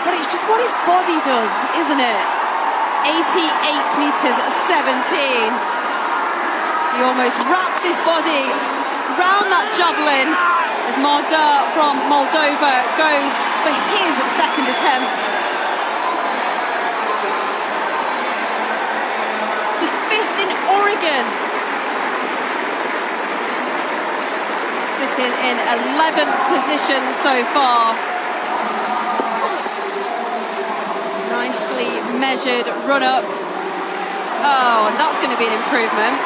But it's just what his body does, isn't it? 88 metres 17. He almost wraps his body round that javelin as Marda from Moldova goes for his second attempt. His fifth in Oregon. Sitting in 11th position so far. Nicely measured run up. Oh, and that's going to be an improvement.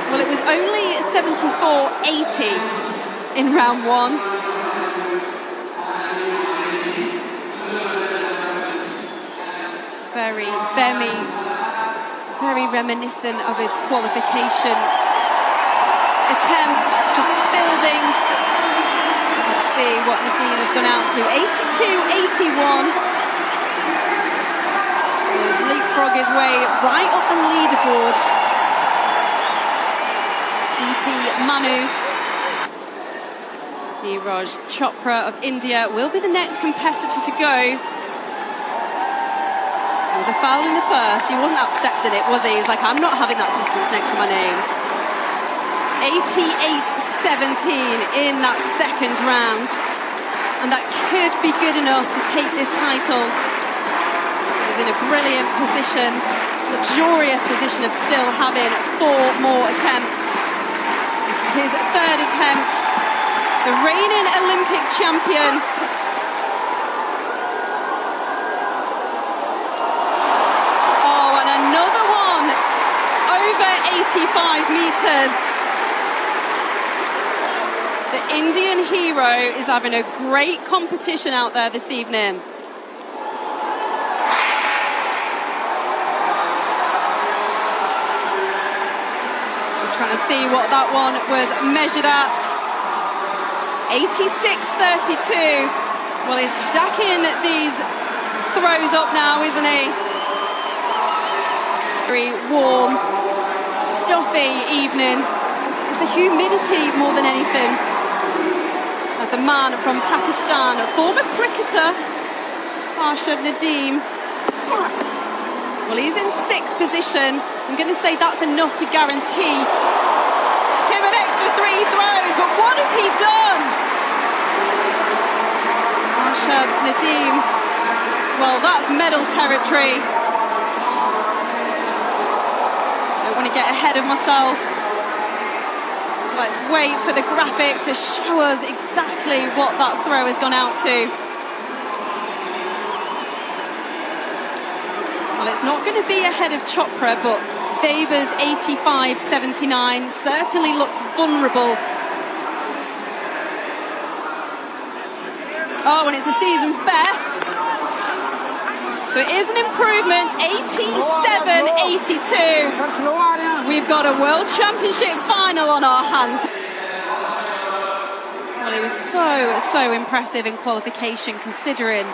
Well, it was only 74.80 in round one. Very reminiscent of his qualification attempts, just building. Let's see what Nadeem has gone out to. 82.81. So he's leapfrog his way right up the leaderboard. DP Manu. Neeraj Chopra of India will be the next competitor to go. There was a foul in the first. He wasn't accepting it, was he? He was like, I'm not having that distance next to my name. 88.17 in that second round. And that could be good enough to take this title. He was in a brilliant position, luxurious position of still having 4 more attempts. His third attempt, the reigning Olympic champion. Oh, and another one over 85 metres. The Indian hero is having a great competition out there this evening. Trying to see what that one was measured at. 86.32. Well, he's stacking these throws up now, isn't he? Very warm, stuffy evening. It's the humidity more than anything. As the man from Pakistan, a former cricketer, Arshad Nadeem. Well, he's in 6th position. I'm going to say that's enough to guarantee him an extra 3 throws. But what has he done? Arshad Nadeem. Well, that's medal territory. Don't want to get ahead of myself. Let's wait for the graphic to show us exactly what that throw has gone out to. Well, it's not going to be ahead of Chopra, but Weber's 85.79 certainly looks vulnerable. Oh, and it's the season's best. So it is an improvement, 87.82. We've got a World Championship final on our hands. Well, he was so impressive in qualification, considering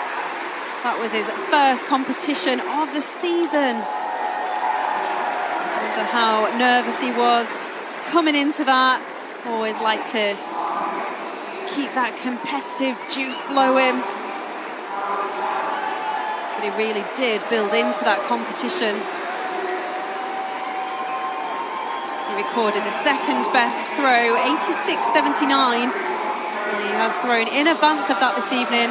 that was his first competition of the season. I wonder how nervous he was coming into that. Always like to keep that competitive juice flowing. But he really did build into that competition. He recorded the second best throw, 86.79. He has thrown in advance of that this evening.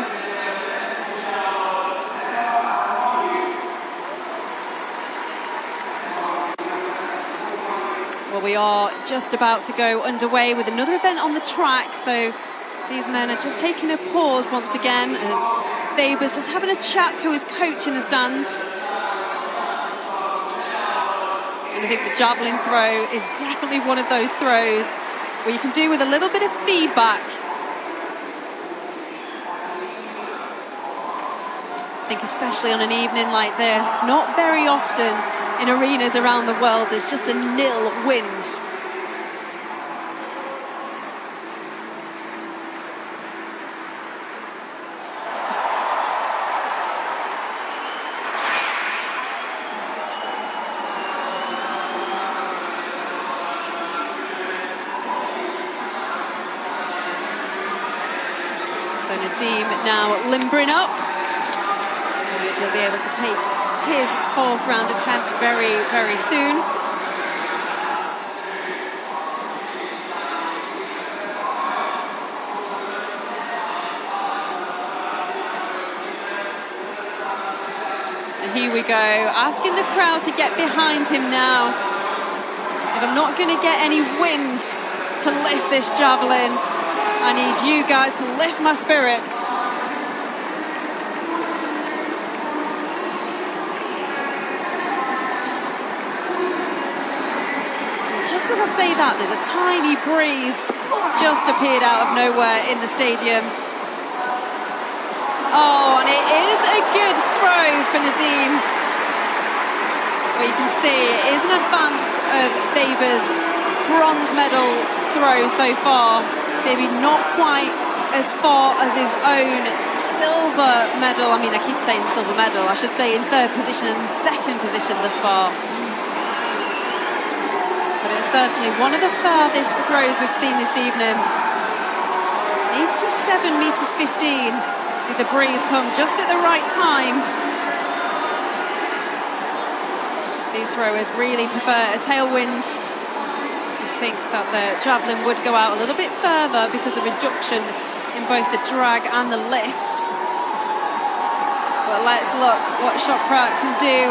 Well, we are just about to go underway with another event on the track, so these men are just taking a pause once again as Weber's just having a chat to his coach in the stand. And I think the javelin throw is definitely one of those throws where you can do with a little bit of feedback. I think especially on an evening like this, not very often in arenas around the world there's just a nil wind. So So Nadeem now limbering up. He'll be able to take his fourth round attempt very, very soon. And here we go, asking the crowd to get behind him now. If I'm not going to get any wind to lift this javelin, I need you guys to lift my spirits. And just as I say that, there's a tiny breeze just appeared out of nowhere in the stadium. Oh, and it is a good throw for Nadeem. Well, you can see it is an advance of Weber's bronze medal throw so far. Maybe not quite as far as his own silver medal. I mean, I keep saying silver medal. I should say in third position and second position thus far. But it's certainly one of the farthest throws we've seen this evening. 87 meters 15. Did the breeze come just at the right time? These throwers really prefer a tailwind. I think that the javelin would go out a little bit further because of the reduction in both the drag and the lift. But let's look what Chopra can do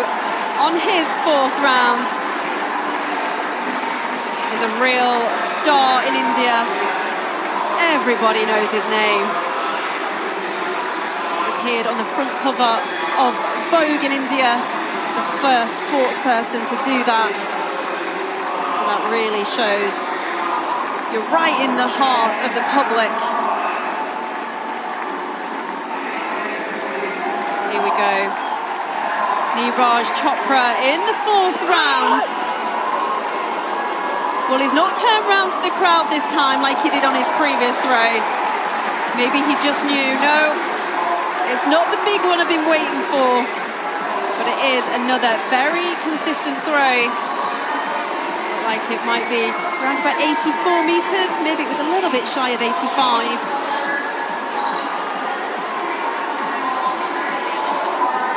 on his fourth round. He's a real star in India. Everybody knows his name. Appeared on the front cover of Vogue in India, the first sports person to do that. And that really shows you're right in the heart of the public. Here we go. Neeraj Chopra in the fourth round. Well, he's not turned round to the crowd this time like he did on his previous throw. Maybe he just knew, no, it's not the big one I've been waiting for, but it is another very consistent throw. Like it might be around about 84 meters, maybe it was a little bit shy of 85.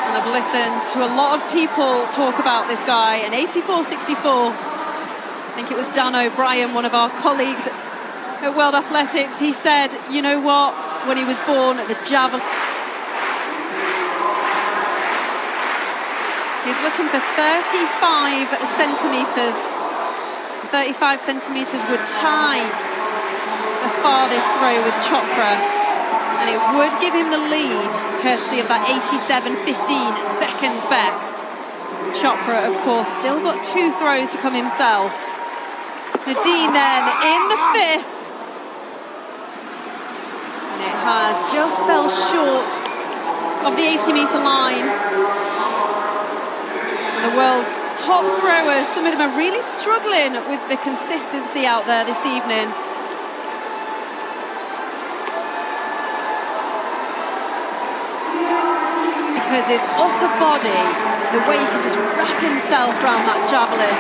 And I've listened to a lot of people talk about this guy, an 84-64. I think it was Dan O'Brien, one of our colleagues at World Athletics. He said, you know what, when he was born, the javelin. He's looking for 35 centimetres. 35 centimetres would tie the farthest throw with Chopra. And it would give him the lead, courtesy of that 87.15 second best. Chopra, of course, still got two throws to come himself. Nadeem then in the fifth. And it has just fell short of the 80-metre line. The world's top throwers, some of them are really struggling with the consistency out there this evening. Because his upper body, the way he can just wrap himself around that javelin,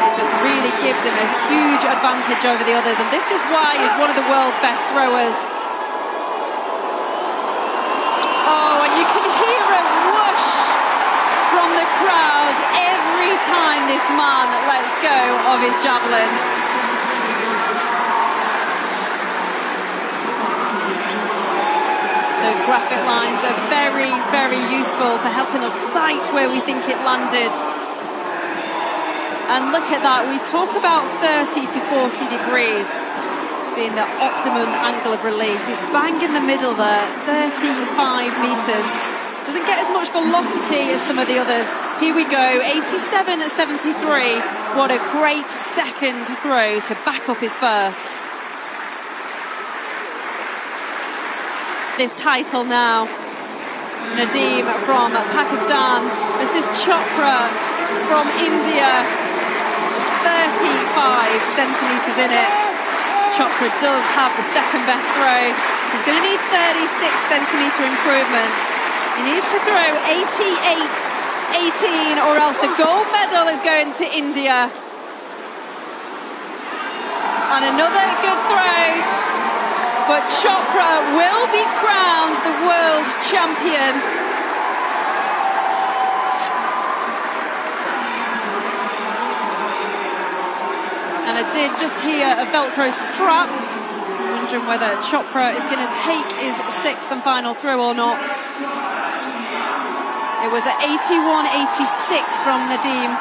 it just really gives him a huge advantage over the others. And this is why he's one of the world's best throwers. Oh, and you can hear a whoosh from the crowd every time this man lets go of his javelin. Those graphic lines are very, very useful for helping us sight where we think it landed. And look at that, we talk about 30 to 40 degrees being the optimum angle of release. He's bang in the middle there, 35 meters. Doesn't get as much velocity as some of the others. Here we go, 87 at 73. What a great second throw to back up his first. This title now. Nadeem from Pakistan. This is Chopra from India. There's 35 centimetres in it. Chopra does have the second best throw. He's going to need 36 centimetre improvement. He needs to throw 88-18 or else the gold medal is going to India. And another good throw. but Chopra will be crowned the world champion. And I did just hear a Velcro strap. Wondering whether Chopra is going to take his sixth and final throw or not. It was at 81-86 from Nadeem.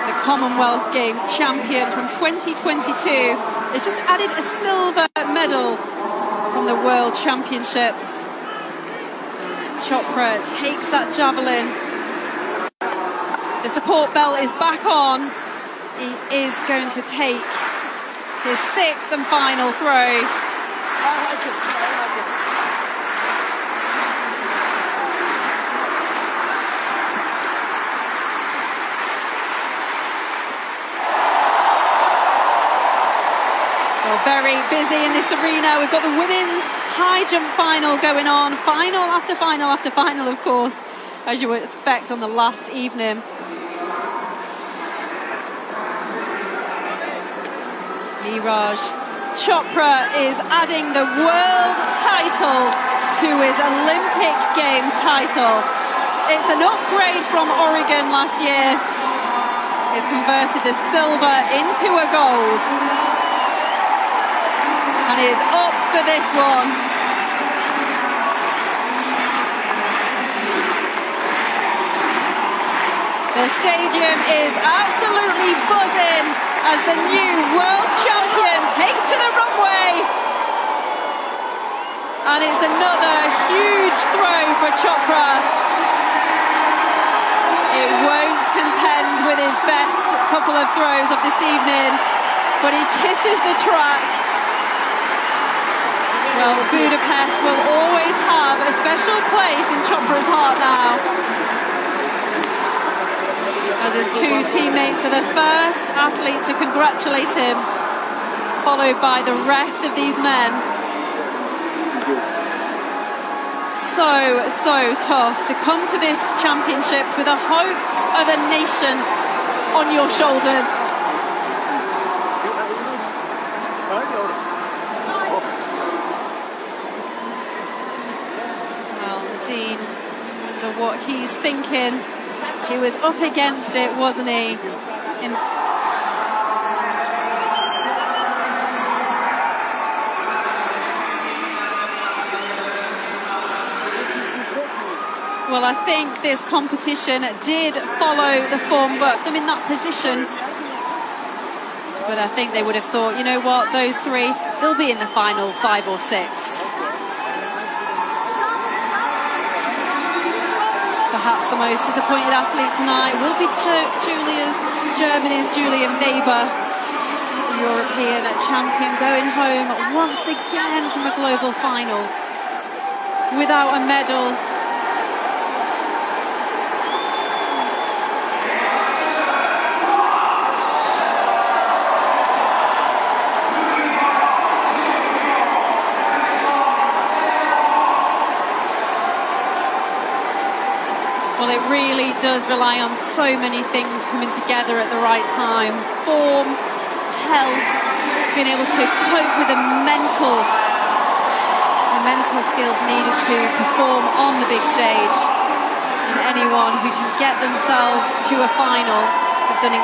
The Commonwealth Games champion from 2022 has just added a silver medal from the World Championships. Chopra takes that javelin. The support belt is back on. He is going to take his sixth and final throw. Well, very busy in this arena. We've got the women's high jump final going on. Final after final after final, of course, as you would expect on the last evening. Neeraj Chopra is adding the world title to his Olympic Games title. It's an upgrade from Oregon last year. He's converted the silver into a gold. And he is up for this one. The stadium is absolutely buzzing as the new world champion takes to the runway. And it's another huge throw for Chopra. It won't contend with his best couple of throws of this evening, but he kisses the track. Well, Budapest will always have a special place in Chopra's heart now, as his two teammates are the first athletes to congratulate him, followed by the rest of these men. So tough to come to this championships with the hopes of a nation on your shoulders. Well, Nadeem, I wonder what he's thinking. He was up against it, wasn't he? Well, I think this competition did follow the form, but them in that position. But I think they would have thought, you know what, those three, they'll be in the final 5 or 6. Perhaps the most disappointed athlete tonight will be Germany's Julian Weber, the European champion, going home once again from a global final without a medal. Well, it really does rely on so many things coming together at the right time. Form, health, being able to cope with the mental skills needed to perform on the big stage. And anyone who can get themselves to a final have done